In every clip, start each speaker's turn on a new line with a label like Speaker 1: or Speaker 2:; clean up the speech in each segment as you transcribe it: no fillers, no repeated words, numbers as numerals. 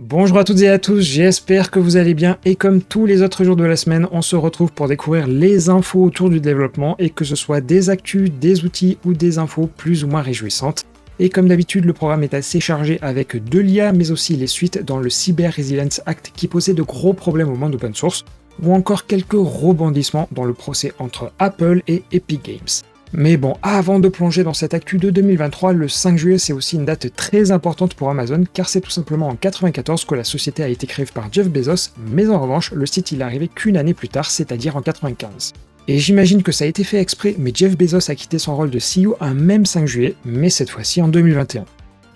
Speaker 1: Bonjour à toutes et à tous, j'espère que vous allez bien et comme tous les autres jours de la semaine, on se retrouve pour découvrir les infos autour du développement et que ce soit des actus, des outils ou des infos plus ou moins réjouissantes. Et comme d'habitude, le programme est assez chargé avec de l'IA mais aussi les suites dans le Cyber Resilience Act qui posait de gros problèmes au monde open source, ou encore quelques rebondissements dans le procès entre Apple et Epic Games. Mais bon, avant de plonger dans cette actu de 2023, le 5 juillet c'est aussi une date très importante pour Amazon car c'est tout simplement en 1994 que la société a été créée par Jeff Bezos, mais en revanche, le site il est arrivé qu'une année plus tard, c'est-à-dire en 1995. Et j'imagine que ça a été fait exprès, mais Jeff Bezos a quitté son rôle de CEO un même 5 juillet, mais cette fois-ci en 2021.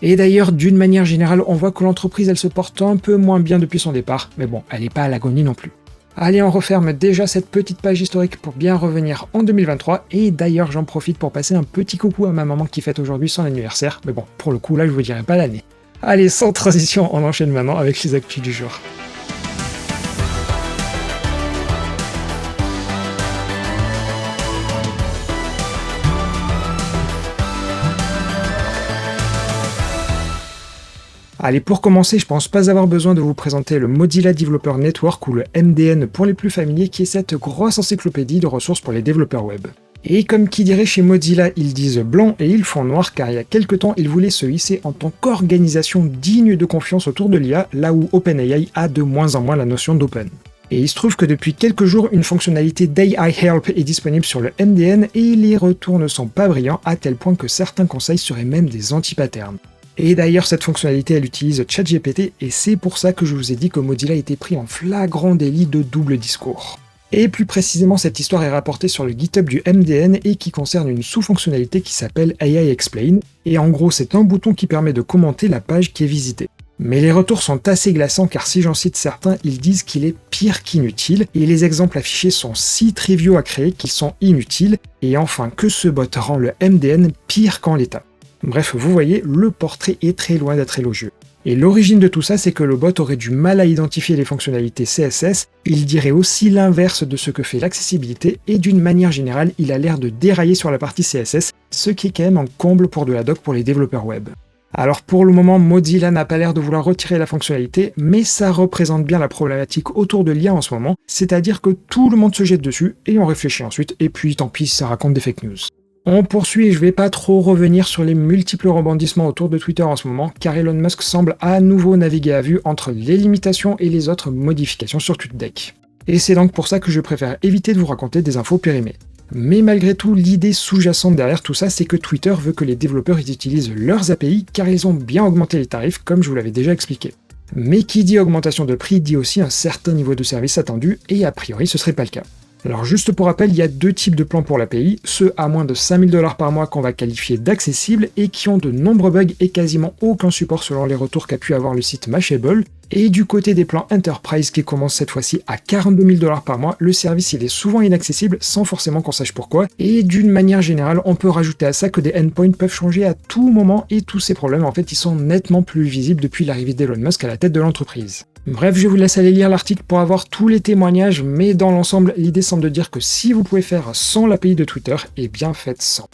Speaker 1: Et d'ailleurs, d'une manière générale, on voit que l'entreprise elle se porte un peu moins bien depuis son départ, mais bon, elle n'est pas à l'agonie non plus. Allez, on referme déjà cette petite page historique pour bien revenir en 2023, et d'ailleurs j'en profite pour passer un petit coucou à ma maman qui fête aujourd'hui son anniversaire, mais bon, pour le coup là je vous dirai pas l'année. Allez, sans transition, on enchaîne maintenant avec les actus du jour. Allez, pour commencer, je pense pas avoir besoin de vous présenter le Mozilla Developer Network ou le MDN pour les plus familiers qui est cette grosse encyclopédie de ressources pour les développeurs web. Et comme qui dirait chez Mozilla, ils disent blanc et ils font noir car il y a quelques temps ils voulaient se hisser en tant qu'organisation digne de confiance autour de l'IA, là où OpenAI a de moins en moins la notion d'open. Et il se trouve que depuis quelques jours, une fonctionnalité d'AI Help est disponible sur le MDN et les retours ne sont pas brillants à tel point que certains conseils seraient même des anti-patterns. Et d'ailleurs, cette fonctionnalité, elle utilise ChatGPT, et c'est pour ça que je vous ai dit que Mozilla a été pris en flagrant délit de double discours. Et plus précisément, cette histoire est rapportée sur le GitHub du MDN et qui concerne une sous-fonctionnalité qui s'appelle AI Explain, et en gros, c'est un bouton qui permet de commenter la page qui est visitée. Mais les retours sont assez glaçants car si j'en cite certains, ils disent qu'il est pire qu'inutile, et les exemples affichés sont si triviaux à créer qu'ils sont inutiles, et enfin que ce bot rend le MDN pire qu'en l'état. Bref, vous voyez, le portrait est très loin d'être élogieux. Et l'origine de tout ça, c'est que le bot aurait du mal à identifier les fonctionnalités CSS, il dirait aussi l'inverse de ce que fait l'accessibilité, et d'une manière générale, il a l'air de dérailler sur la partie CSS, ce qui est quand même un comble pour de la doc pour les développeurs web. Alors pour le moment, Mozilla n'a pas l'air de vouloir retirer la fonctionnalité, mais ça représente bien la problématique autour de l'IA en ce moment, c'est-à-dire que tout le monde se jette dessus, et on réfléchit ensuite, et puis tant pis si ça raconte des fake news. On poursuit et je vais pas trop revenir sur les multiples rebondissements autour de Twitter en ce moment, car Elon Musk semble à nouveau naviguer à vue entre les limitations et les autres modifications sur TweetDeck. Et c'est donc pour ça que je préfère éviter de vous raconter des infos périmées. Mais malgré tout, l'idée sous-jacente derrière tout ça, c'est que Twitter veut que les développeurs utilisent leurs API car ils ont bien augmenté les tarifs comme je vous l'avais déjà expliqué. Mais qui dit augmentation de prix dit aussi un certain niveau de service attendu, et a priori ce serait pas le cas. Alors juste pour rappel, il y a deux types de plans pour l'API, ceux à moins de 5000 $ par mois qu'on va qualifier d'accessibles et qui ont de nombreux bugs et quasiment aucun support selon les retours qu'a pu avoir le site Mashable, et du côté des plans Enterprise qui commencent cette fois-ci à 42 000 $ par mois, le service il est souvent inaccessible sans forcément qu'on sache pourquoi, et d'une manière générale on peut rajouter à ça que des endpoints peuvent changer à tout moment et tous ces problèmes en fait ils sont nettement plus visibles depuis l'arrivée d'Elon Musk à la tête de l'entreprise. Bref, je vous laisse aller lire l'article pour avoir tous les témoignages, mais dans l'ensemble, l'idée semble de dire que si vous pouvez faire sans l'API de Twitter, eh bien faites sans.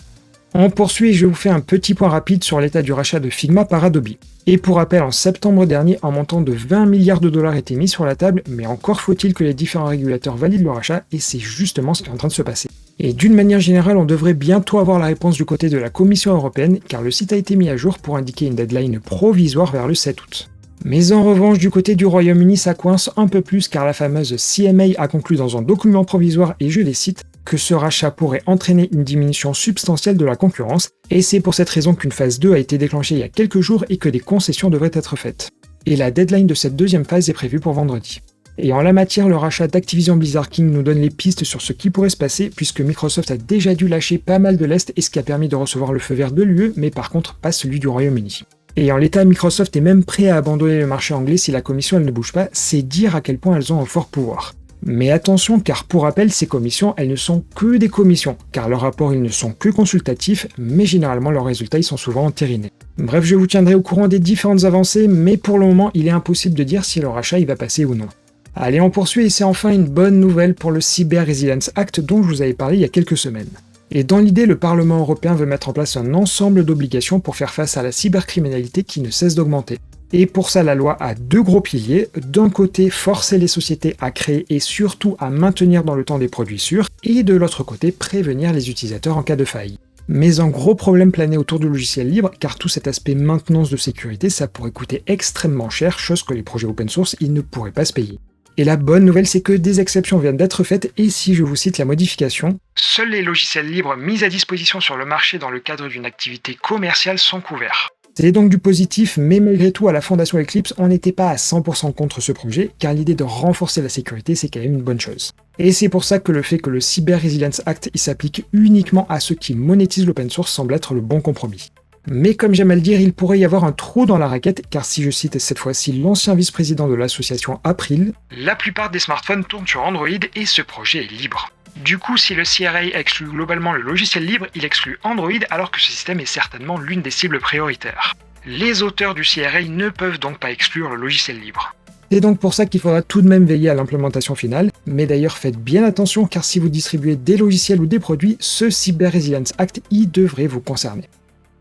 Speaker 1: On poursuit et je vous fais un petit point rapide sur l'état du rachat de Figma par Adobe. Et pour rappel, en septembre dernier, un montant de 20 milliards de dollars était mis sur la table, mais encore faut-il que les différents régulateurs valident le rachat, et c'est justement ce qui est en train de se passer. Et d'une manière générale, on devrait bientôt avoir la réponse du côté de la Commission européenne, car le site a été mis à jour pour indiquer une deadline provisoire vers le 7 août. Mais en revanche, du côté du Royaume-Uni, ça coince un peu plus car la fameuse CMA a conclu dans un document provisoire, et je les cite, que ce rachat pourrait entraîner une diminution substantielle de la concurrence, et c'est pour cette raison qu'une phase 2 a été déclenchée il y a quelques jours et que des concessions devraient être faites. Et la deadline de cette deuxième phase est prévue pour vendredi. Et en la matière, le rachat d'Activision Blizzard King nous donne les pistes sur ce qui pourrait se passer, puisque Microsoft a déjà dû lâcher pas mal de lest, et ce qui a permis de recevoir le feu vert de l'UE, mais par contre pas celui du Royaume-Uni. Et en l'état, Microsoft est même prêt à abandonner le marché anglais si la commission elle ne bouge pas, c'est dire à quel point elles ont un fort pouvoir. Mais attention, car pour rappel, ces commissions, elles ne sont que des commissions, car leurs rapports ils ne sont que consultatifs, mais généralement leurs résultats ils sont souvent entérinés. Bref, je vous tiendrai au courant des différentes avancées, mais pour le moment, il est impossible de dire si le rachat il va passer ou non. Allez, on poursuit et c'est enfin une bonne nouvelle pour le Cyber Resilience Act dont je vous avais parlé il y a quelques semaines. Et dans l'idée, le Parlement européen veut mettre en place un ensemble d'obligations pour faire face à la cybercriminalité qui ne cesse d'augmenter. Et pour ça, la loi a deux gros piliers. D'un côté, forcer les sociétés à créer et surtout à maintenir dans le temps des produits sûrs, et de l'autre côté, prévenir les utilisateurs en cas de faille. Mais un gros problème planait autour du logiciel libre, car tout cet aspect maintenance de sécurité, ça pourrait coûter extrêmement cher, chose que les projets open source, ils ne pourraient pas se payer. Et la bonne nouvelle, c'est que des exceptions viennent d'être faites, et si je vous cite la modification, seuls les logiciels libres mis à disposition sur le marché dans le cadre d'une activité commerciale sont couverts. C'est donc du positif, mais malgré tout, à la Fondation Eclipse, on n'était pas à 100% contre ce projet, car l'idée de renforcer la sécurité, c'est quand même une bonne chose. Et c'est pour ça que le fait que le Cyber Resilience Act il s'applique uniquement à ceux qui monétisent l'open source semble être le bon compromis. Mais comme j'aime à le dire, il pourrait y avoir un trou dans la raquette, car si je cite cette fois-ci l'ancien vice-président de l'association April, la plupart des smartphones tournent sur Android et ce projet est libre. Du coup, si le CRA exclut globalement le logiciel libre, il exclut Android alors que ce système est certainement l'une des cibles prioritaires. Les auteurs du CRA ne peuvent donc pas exclure le logiciel libre. C'est donc pour ça qu'il faudra tout de même veiller à l'implémentation finale, mais d'ailleurs faites bien attention car si vous distribuez des logiciels ou des produits, ce Cyber Resilience Act y devrait vous concerner.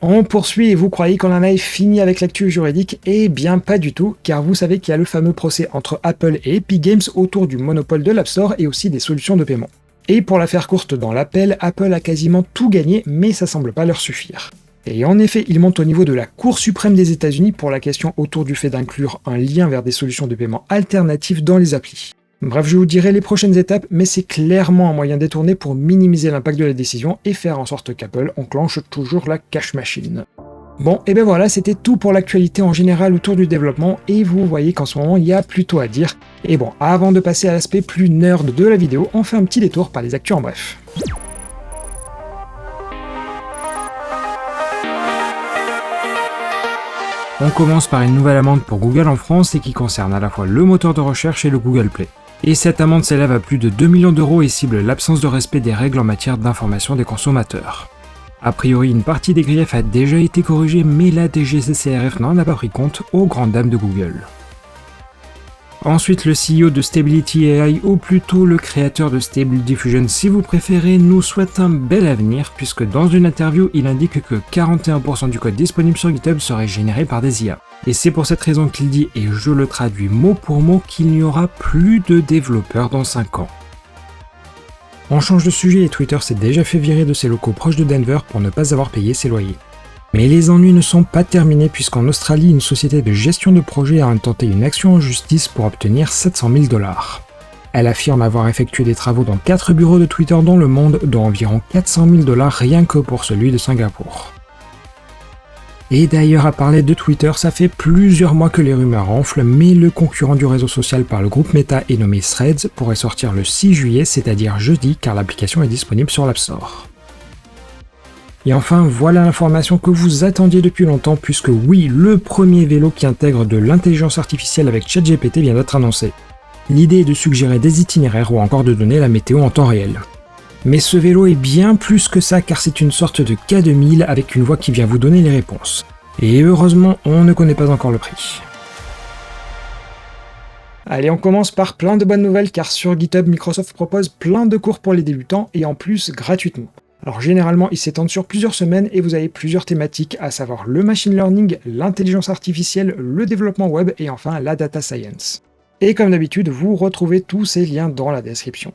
Speaker 1: On poursuit et vous croyez qu'on en a fini avec l'actu juridique? Eh bien pas du tout, car vous savez qu'il y a le fameux procès entre Apple et Epic Games autour du monopole de l'App Store et aussi des solutions de paiement. Et pour la faire courte dans l'appel, Apple a quasiment tout gagné, mais ça semble pas leur suffire. Et en effet, ils montent au niveau de la Cour suprême des États-Unis pour la question autour du fait d'inclure un lien vers des solutions de paiement alternatives dans les applis. Bref, je vous dirai les prochaines étapes, mais c'est clairement un moyen détourné pour minimiser l'impact de la décision et faire en sorte qu'Apple enclenche toujours la cash machine. Bon, et ben voilà, c'était tout pour l'actualité en général autour du développement, et vous voyez qu'en ce moment, il y a plutôt à dire. Et bon, avant de passer à l'aspect plus nerd de la vidéo, on fait un petit détour par les actus en bref. On commence par une nouvelle amende pour Google en France et qui concerne à la fois le moteur de recherche et le Google Play. Et cette amende s'élève à plus de 2 millions d'euros et cible l'absence de respect des règles en matière d'information des consommateurs. A priori, une partie des griefs a déjà été corrigée, mais la DGCCRF n'en a pas pris compte, aux grandes dames de Google. Ensuite, le CEO de Stability AI, ou plutôt le créateur de Stable Diffusion si vous préférez, nous souhaite un bel avenir, puisque dans une interview, il indique que 41% du code disponible sur GitHub serait généré par des IA. Et c'est pour cette raison qu'il dit, et je le traduis mot pour mot, qu'il n'y aura plus de développeurs dans 5 ans. On change de sujet et Twitter s'est déjà fait virer de ses locaux proches de Denver pour ne pas avoir payé ses loyers. Mais les ennuis ne sont pas terminés puisqu'en Australie, une société de gestion de projet a intenté une action en justice pour obtenir 700 000 $. Elle affirme avoir effectué des travaux dans 4 bureaux de Twitter dans le monde, dont environ 400 000 $ rien que pour celui de Singapour. Et d'ailleurs, à parler de Twitter, ça fait plusieurs mois que les rumeurs enflent, mais le concurrent du réseau social par le groupe Meta et nommé Threads pourrait sortir le 6 juillet, c'est-à-dire jeudi, car l'application est disponible sur l'App Store. Et enfin, voilà l'information que vous attendiez depuis longtemps, puisque oui, le premier vélo qui intègre de l'intelligence artificielle avec ChatGPT vient d'être annoncé. L'idée est de suggérer des itinéraires ou encore de donner la météo en temps réel. Mais ce vélo est bien plus que ça car c'est une sorte de K2000 avec une voix qui vient vous donner les réponses. Et heureusement, on ne connaît pas encore le prix. Allez, on commence par plein de bonnes nouvelles car sur GitHub, Microsoft propose plein de cours pour les débutants et en plus gratuitement. Alors généralement, ils s'étendent sur plusieurs semaines et vous avez plusieurs thématiques, à savoir le machine learning, l'intelligence artificielle, le développement web et enfin la data science. Et comme d'habitude, vous retrouvez tous ces liens dans la description.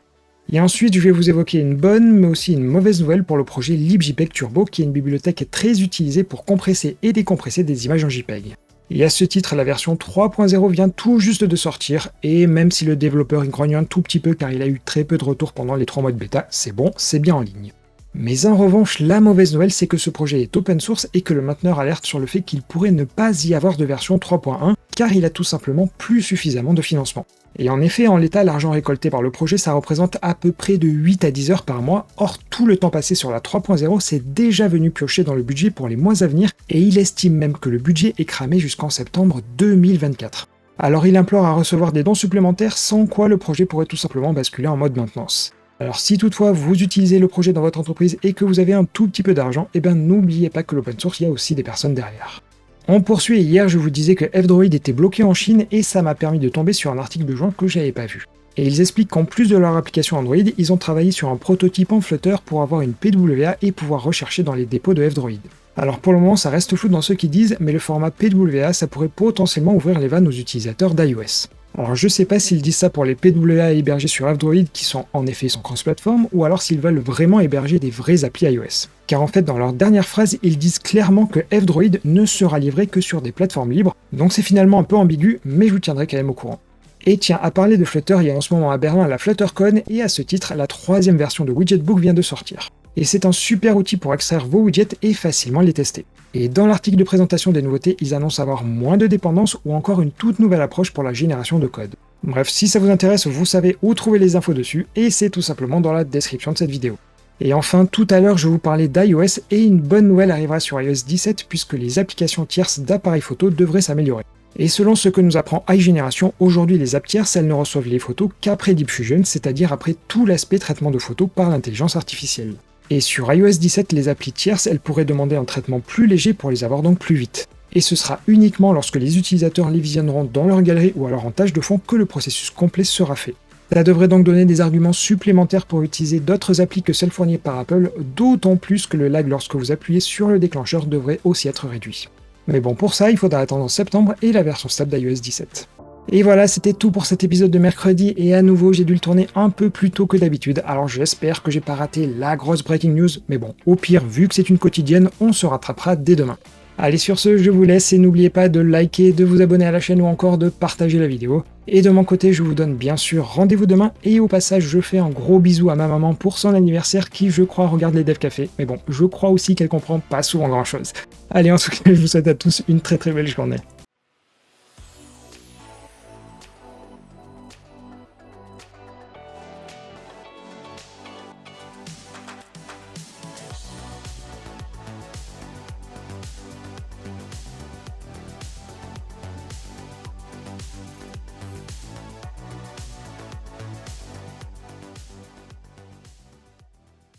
Speaker 1: Et ensuite, je vais vous évoquer une bonne, mais aussi une mauvaise nouvelle pour le projet LibJPEG Turbo, qui est une bibliothèque très utilisée pour compresser et décompresser des images en JPEG. Et à ce titre, la version 3.0 vient tout juste de sortir, et même si le développeur y grogne un tout petit peu car il a eu très peu de retours pendant les 3 mois de bêta, c'est bon, c'est bien en ligne. Mais en revanche, la mauvaise nouvelle, c'est que ce projet est open source et que le mainteneur alerte sur le fait qu'il pourrait ne pas y avoir de version 3.1, car il a tout simplement plus suffisamment de financement. Et en effet, en l'état, l'argent récolté par le projet, ça représente à peu près de 8 à 10 heures par mois, or tout le temps passé sur la 3.0 c'est déjà venu piocher dans le budget pour les mois à venir, et il estime même que le budget est cramé jusqu'en septembre 2024. Alors il implore à recevoir des dons supplémentaires, sans quoi le projet pourrait tout simplement basculer en mode maintenance. Alors si toutefois vous utilisez le projet dans votre entreprise et que vous avez un tout petit peu d'argent, eh ben n'oubliez pas que l'open source, il y a aussi des personnes derrière. On poursuit, hier je vous disais que F-Droid était bloqué en Chine et ça m'a permis de tomber sur un article de juin que j'avais pas vu. Et ils expliquent qu'en plus de leur application Android, ils ont travaillé sur un prototype en Flutter pour avoir une PWA et pouvoir rechercher dans les dépôts de F-Droid. Alors pour le moment ça reste flou dans ceux qui disent, mais le format PWA ça pourrait potentiellement ouvrir les vannes aux utilisateurs d'iOS. Alors je sais pas s'ils disent ça pour les PWA hébergés sur F-Droid qui sont en effet sont cross-platform, ou alors s'ils veulent vraiment héberger des vrais applis iOS. Car en fait dans leur dernière phrase ils disent clairement que F-Droid ne sera livré que sur des plateformes libres, donc c'est finalement un peu ambigu, mais je vous tiendrai quand même au courant. Et tiens, à parler de Flutter, il y a en ce moment à Berlin la FlutterCon, et à ce titre, la 3e version de Widgetbook vient de sortir. Et c'est un super outil pour extraire vos widgets et facilement les tester. Et dans l'article de présentation des nouveautés, ils annoncent avoir moins de dépendances ou encore une toute nouvelle approche pour la génération de code. Bref, si ça vous intéresse, vous savez où trouver les infos dessus, et c'est tout simplement dans la description de cette vidéo. Et enfin, tout à l'heure, je vous parlais d'iOS, et une bonne nouvelle arrivera sur iOS 17 puisque les applications tierces d'appareils photo devraient s'améliorer. Et selon ce que nous apprend iGeneration, aujourd'hui les apps tierces, elles ne reçoivent les photos qu'après Diffusion, c'est-à-dire après tout l'aspect traitement de photos par l'intelligence artificielle. Et sur iOS 17, les applis tierces, elles pourraient demander un traitement plus léger pour les avoir donc plus vite. Et ce sera uniquement lorsque les utilisateurs les visionneront dans leur galerie ou alors en tâche de fond que le processus complet sera fait. Ça devrait donc donner des arguments supplémentaires pour utiliser d'autres applis que celles fournies par Apple, d'autant plus que le lag lorsque vous appuyez sur le déclencheur devrait aussi être réduit. Mais bon, pour ça, il faudra attendre en septembre et la version stable d'iOS 17. Et voilà, c'était tout pour cet épisode de mercredi, et à nouveau, j'ai dû le tourner un peu plus tôt que d'habitude, alors j'espère que j'ai pas raté la grosse breaking news, mais bon, au pire, vu que c'est une quotidienne, on se rattrapera dès demain. Allez, sur ce, je vous laisse, et n'oubliez pas de liker, de vous abonner à la chaîne ou encore de partager la vidéo. Et de mon côté, je vous donne bien sûr rendez-vous demain, et au passage, je fais un gros bisou à ma maman pour son anniversaire qui, je crois, regarde les Dev Café, mais bon, je crois aussi qu'elle comprend pas souvent grand chose. Allez, en tout cas, je vous souhaite à tous une très très belle journée.